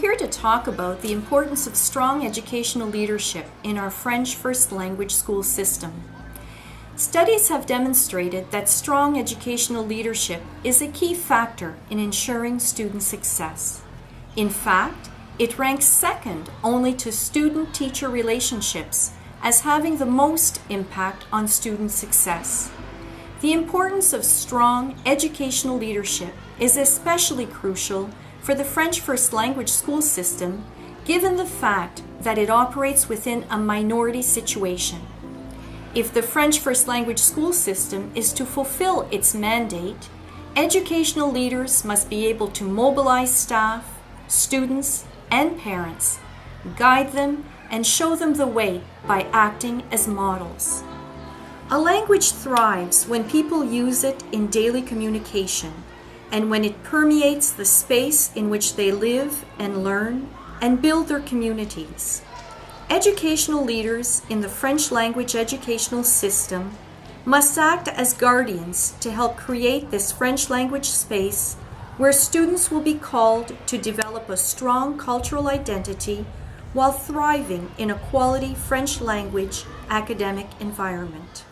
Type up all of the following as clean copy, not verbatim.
here to talk about the importance of strong educational leadership in our French first language school system. Studies have demonstrated that strong educational leadership is a key factor in ensuring student success. In fact, it ranks second only to student-teacher relationships as having the most impact on student success. The importance of strong educational leadership is especially crucial for the French first language school system, given the fact that it operates within a minority situation. If the French first language school system is to fulfill its mandate, educational leaders must be able to mobilize staff, students, and parents, guide them, and show them the way by acting as models. A language thrives when people use it in daily communication and when it permeates the space in which they live and learn and build their communities. Educational leaders in the French language educational system must act as guardians to help create this French language space where students will be called to develop a strong cultural identity while thriving in a quality French language academic environment.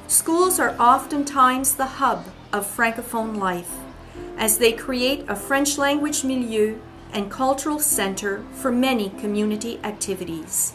Schools are oftentimes the hub of Francophone life, as they create a French language milieu and cultural center for many community activities.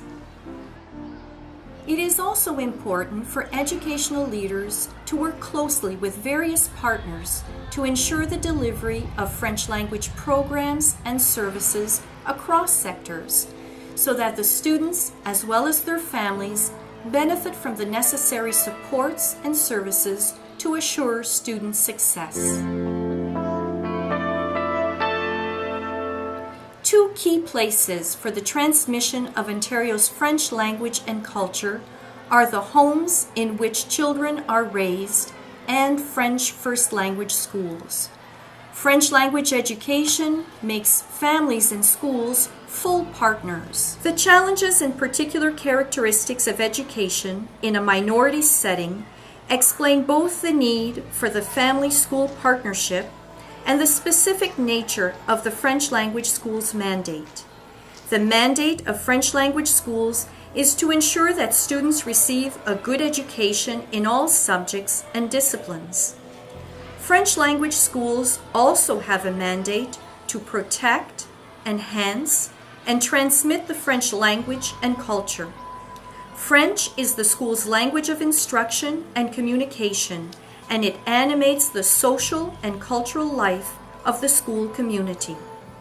It is also important for educational leaders to work closely with various partners to ensure the delivery of French language programs and services across sectors, so that the students, as well as their families, benefit from the necessary supports and services to assure student success. Two key places for the transmission of Ontario's French language and culture are the homes in which children are raised and French first language schools. French language education makes families and schools full partners. The challenges and particular characteristics of education in a minority setting explain both the need for the family-school partnership and the specific nature of the French language schools mandate. The mandate of French language schools is to ensure that students receive a good education in all subjects and disciplines. French language schools also have a mandate to protect, enhance, and transmit the French language and culture. French is the school's language of instruction and communication, and it animates the social and cultural life of the school community.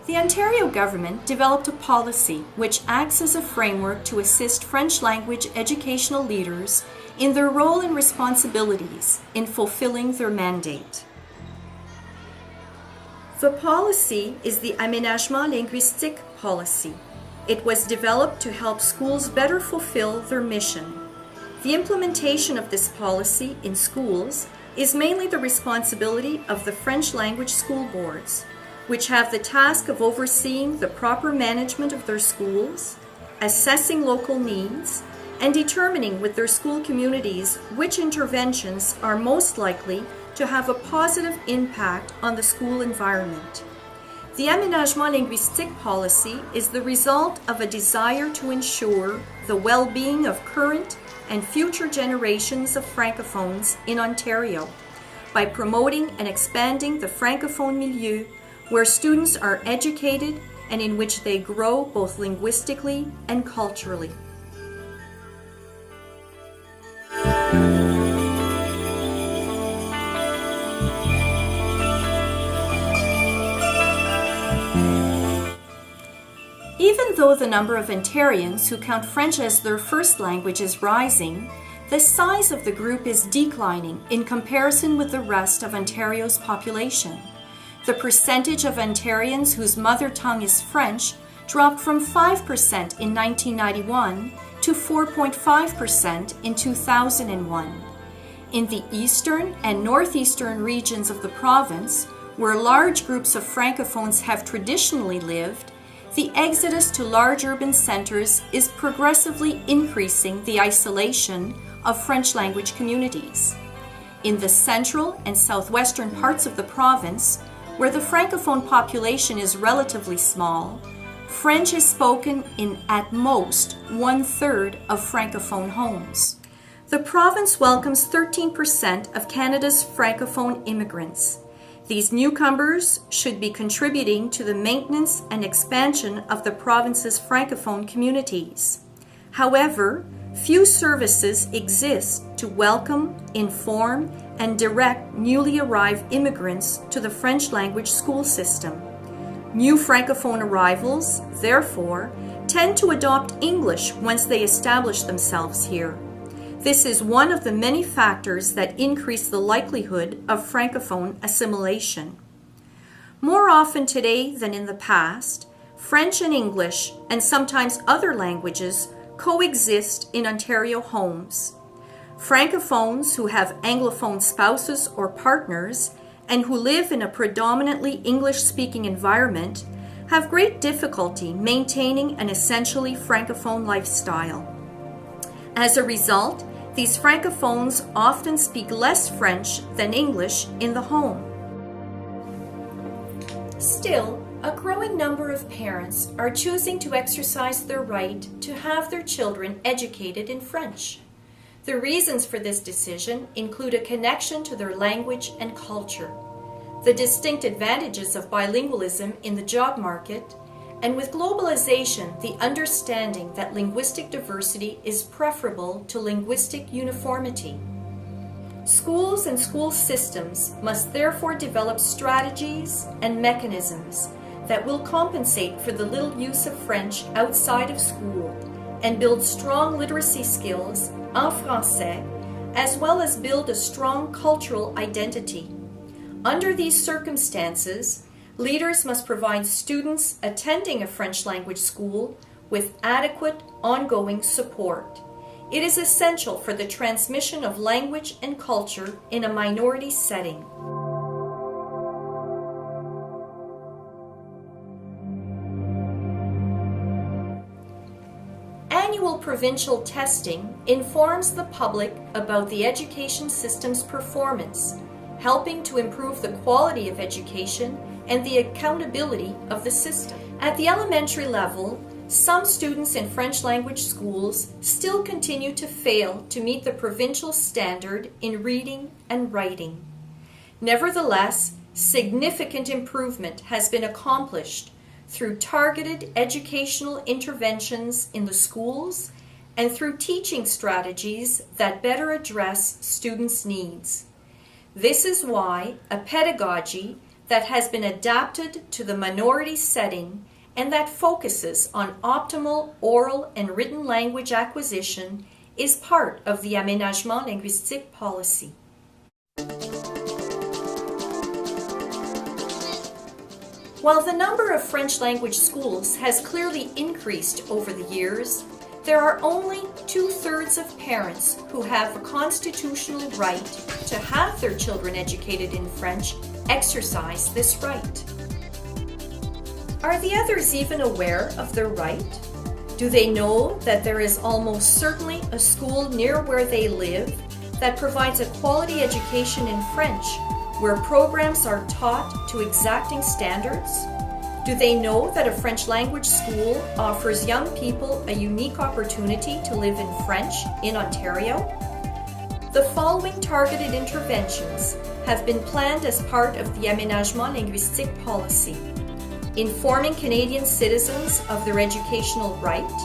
The Ontario government developed a policy which acts as a framework to assist French language educational leaders in their role and responsibilities in fulfilling their mandate. The policy is the Aménagement linguistique policy. It was developed to help schools better fulfill their mission. The implementation of this policy in schools is mainly the responsibility of the French language school boards, which have the task of overseeing the proper management of their schools, assessing local needs, and determining with their school communities which interventions are most likely to have a positive impact on the school environment. The Aménagement linguistique policy is the result of a desire to ensure the well-being of current and future generations of Francophones in Ontario by promoting and expanding the Francophone milieu where students are educated and in which they grow both linguistically and culturally. Even though the number of Ontarians who count French as their first language is rising, the size of the group is declining in comparison with the rest of Ontario's population. The percentage of Ontarians whose mother tongue is French dropped from 5% in 1991 to 4.5% in 2001. In the eastern and northeastern regions of the province, where large groups of Francophones have traditionally lived, the exodus to large urban centers is progressively increasing the isolation of French language communities. In the central and southwestern parts of the province, where the Francophone population is relatively small, French is spoken in at most 1/3 of Francophone homes. The province welcomes 13% of Canada's Francophone immigrants. These newcomers should be contributing to the maintenance and expansion of the province's Francophone communities. However, few services exist to welcome, inform, and direct newly arrived immigrants to the French language school system. New Francophone arrivals, therefore, tend to adopt English once they establish themselves here. This is one of the many factors that increase the likelihood of Francophone assimilation. More often today than in the past, French and English, and sometimes other languages, coexist in Ontario homes. Francophones who have Anglophone spouses or partners and who live in a predominantly English-speaking environment have great difficulty maintaining an essentially Francophone lifestyle. As a result, these Francophones often speak less French than English in the home. Still, a growing number of parents are choosing to exercise their right to have their children educated in French. The reasons for this decision include a connection to their language and culture, the distinct advantages of bilingualism in the job market, and with globalization, the understanding that linguistic diversity is preferable to linguistic uniformity. Schools and school systems must therefore develop strategies and mechanisms that will compensate for the little use of French outside of school and build strong literacy skills en français, as well as build a strong cultural identity. Under these circumstances, leaders must provide students attending a French language school with adequate ongoing support. It is essential for the transmission of language and culture in a minority setting. Annual provincial testing informs the public about the education system's performance, helping to improve the quality of education and the accountability of the system. At the elementary level, some students in French language schools still continue to fail to meet the provincial standard in reading and writing. Nevertheless, significant improvement has been accomplished through targeted educational interventions in the schools and through teaching strategies that better address students' needs. This is why a pedagogy that has been adapted to the minority setting and that focuses on optimal oral and written language acquisition is part of the Aménagement linguistique policy. While the number of French language schools has clearly increased over the years, there are only 2/3 of parents who have a constitutional right to have their children educated in French exercise this right. Are the others even aware of their right? Do they know that there is almost certainly a school near where they live that provides a quality education in French, where programs are taught to exacting standards? Do they know that a French language school offers young people a unique opportunity to live in French in Ontario? The following targeted interventions have been planned as part of the Aménagement linguistique policy: informing Canadian citizens of their educational right,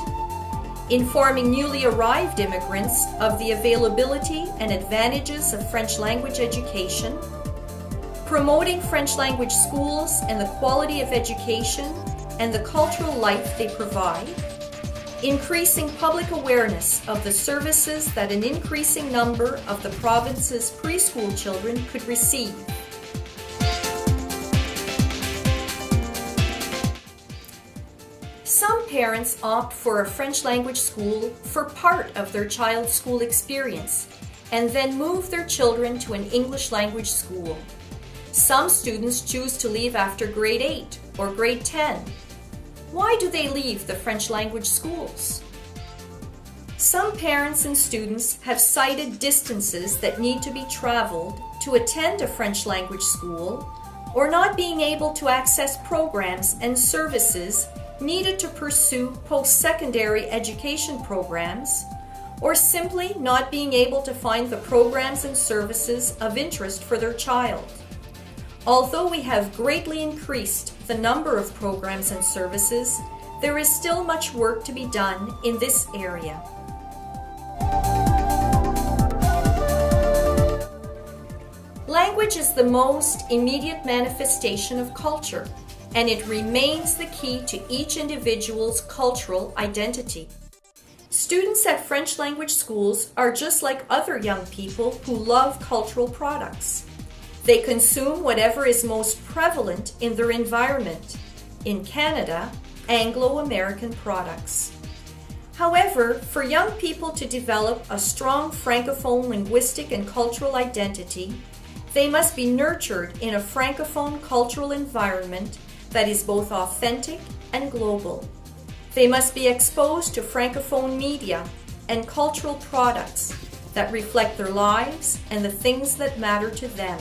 informing newly arrived immigrants of the availability and advantages of French language education, promoting French language schools and the quality of education and the cultural life they provide, increasing public awareness of the services that an increasing number of the province's preschool children could receive. Some parents opt for a French language school for part of their child's school experience and then move their children to an English language school. Some students choose to leave after grade 8 or grade 10. Why do they leave the French language schools? Some parents and students have cited distances that need to be traveled to attend a French language school, or not being able to access programs and services needed to pursue post-secondary education programs, or simply not being able to find the programs and services of interest for their child. Although we have greatly increased the number of programs and services, there is still much work to be done in this area. Language is the most immediate manifestation of culture, and it remains the key to each individual's cultural identity. Students at French language schools are just like other young people who love cultural products. They consume whatever is most prevalent in their environment. In Canada, Anglo-American products. However, for young people to develop a strong Francophone linguistic and cultural identity, they must be nurtured in a Francophone cultural environment that is both authentic and global. They must be exposed to Francophone media and cultural products that reflect their lives and the things that matter to them.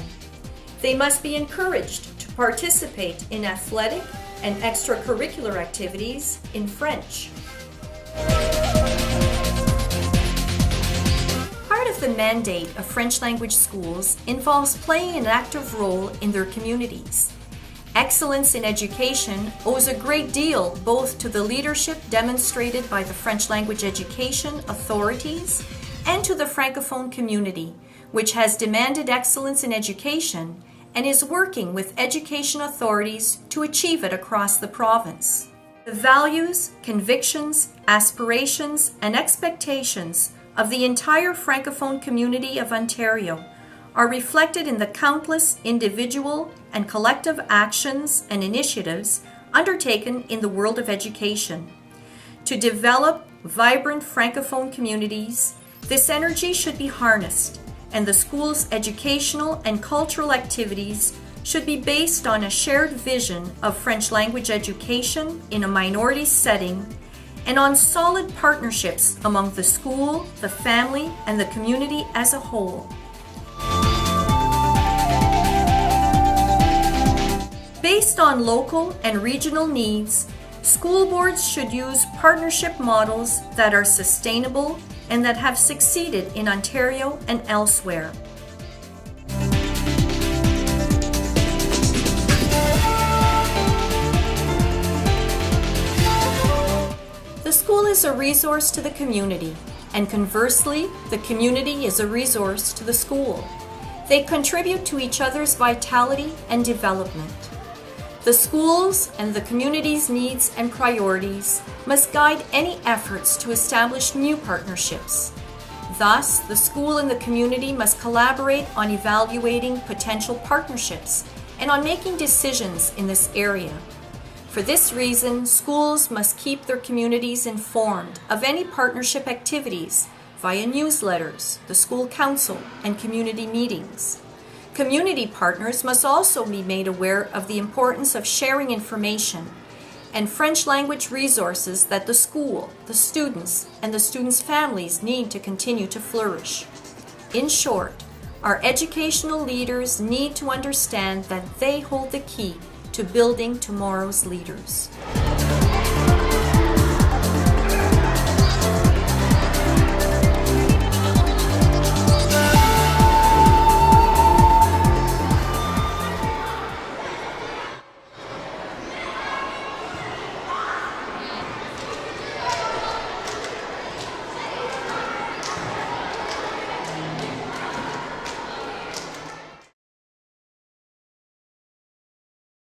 They must be encouraged to participate in athletic and extracurricular activities in French. Part of the mandate of French language schools involves playing an active role in their communities. Excellence in education owes a great deal both to the leadership demonstrated by the French language education authorities and to the Francophone community, which has demanded excellence in education and is working with education authorities to achieve it across the province. The values, convictions, aspirations, and expectations of the entire Francophone community of Ontario are reflected in the countless individual and collective actions and initiatives undertaken in the world of education. To develop vibrant Francophone communities, this energy should be harnessed, and the school's educational and cultural activities should be based on a shared vision of French language education in a minority setting and on solid partnerships among the school, the family, and the community as a whole. Based on local and regional needs, school boards should use partnership models that are sustainable and that have succeeded in Ontario and elsewhere. The school is a resource to the community, and conversely, the community is a resource to the school. They contribute to each other's vitality and development. The schools and the community's needs and priorities must guide any efforts to establish new partnerships. Thus, the school and the community must collaborate on evaluating potential partnerships and on making decisions in this area. For this reason, schools must keep their communities informed of any partnership activities via newsletters, the school council, and community meetings. Community partners must also be made aware of the importance of sharing information and French language resources that the school, the students, and the students' families need to continue to flourish. In short, our educational leaders need to understand that they hold the key to building tomorrow's leaders.